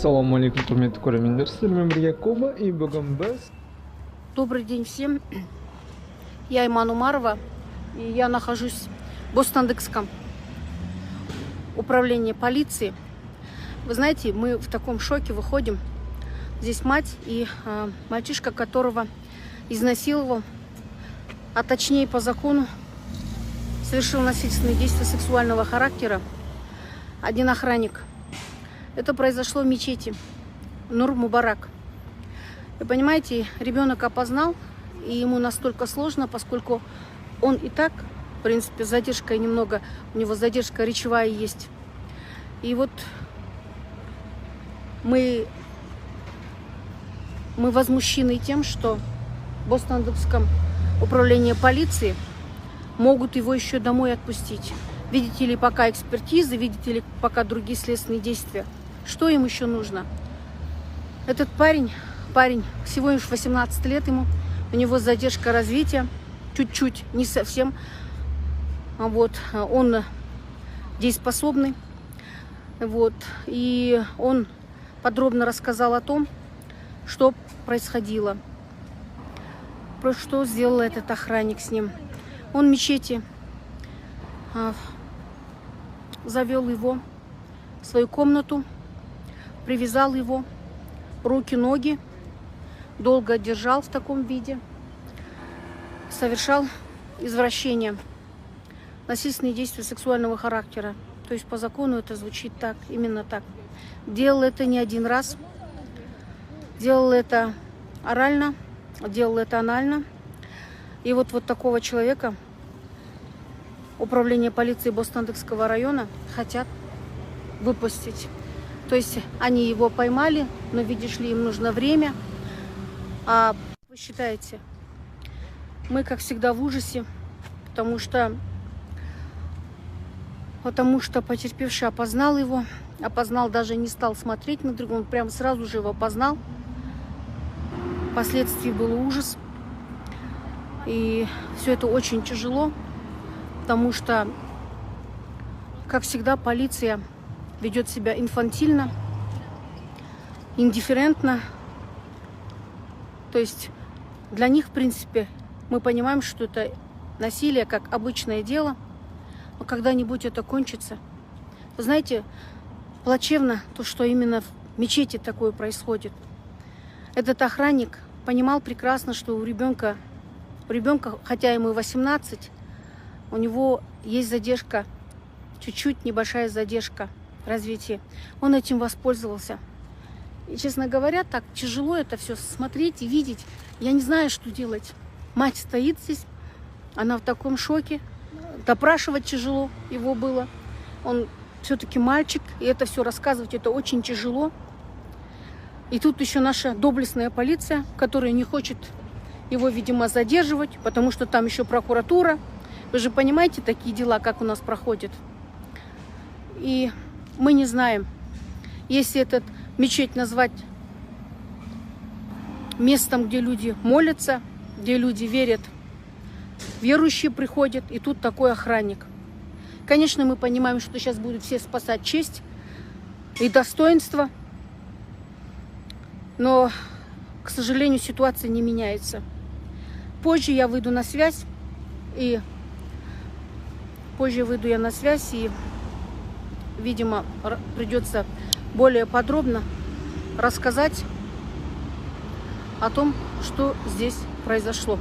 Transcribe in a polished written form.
Ассаламу алейкум, құрметті көрермендер, сіздермен бірге Куба и бүгін біз... Добрый день всем. Я Иман Умарова, и я нахожусь в Бостандыкском управлении полиции. Вы знаете, мы в таком шоке выходим. Здесь мать и мальчишка, которого изнасиловал, а точнее по закону совершил насильственные действия сексуального характера один охранник. Это произошло в мечети Нур-Мубарак. Вы понимаете, ребенок опознал, и ему настолько сложно, поскольку он и так, в принципе, задержка немного, у него задержка речевая есть. И вот мы возмущены тем, что в Бостандыкском управлении полиции могут его еще домой отпустить. Видите ли, пока экспертизы, видите ли, пока другие следственные действия. Что им еще нужно? Этот парень всего лишь 18 лет ему, у него задержка развития, чуть-чуть, не совсем. Вот, он дееспособный. Вот, и он подробно рассказал о том, что происходило, что сделал этот охранник с ним. Он в мечети завел его в свою комнату, привязал его, руки, ноги, долго держал в таком виде, совершал извращение, насильственные действия сексуального характера. То есть по закону это звучит так, именно так. Делал это не один раз, делал это орально, делал это анально. И вот такого человека управление полиции Бостандыкского района хотят выпустить. То есть они его поймали, но, видишь ли, им нужно время. А вы считаете, мы, как всегда, в ужасе, потому что потерпевший опознал его, даже не стал смотреть на другого, он прям сразу же его опознал. Впоследствии был ужас. И все это очень тяжело, потому что, как всегда, полиция ведет себя инфантильно, индифферентно. То есть для них, в принципе, мы понимаем, что это насилие как обычное дело, но когда-нибудь это кончится. Вы знаете, плачевно то, что именно в мечети такое происходит. Этот охранник понимал прекрасно, что у ребенка, хотя ему 18, у него есть задержка, чуть-чуть небольшая задержка развития. Он этим воспользовался. И, честно говоря, так тяжело это все смотреть и видеть. Я не знаю, что делать. Мать стоит здесь, она в таком шоке. Допрашивать тяжело его было. Он все-таки мальчик, и это все рассказывать, это очень тяжело. И тут еще наша доблестная полиция, которая не хочет его, видимо, задерживать, потому что там еще прокуратура. Вы же понимаете такие дела, как у нас проходят. И мы не знаем, если этот мечеть назвать местом, где люди молятся, где люди верят, верующие приходят, и тут такой охранник. Конечно, мы понимаем, что сейчас будут все спасать честь и достоинство, но, к сожалению, ситуация не меняется. Позже я выйду на связь, и видимо, придется более подробно рассказать о том, что здесь произошло.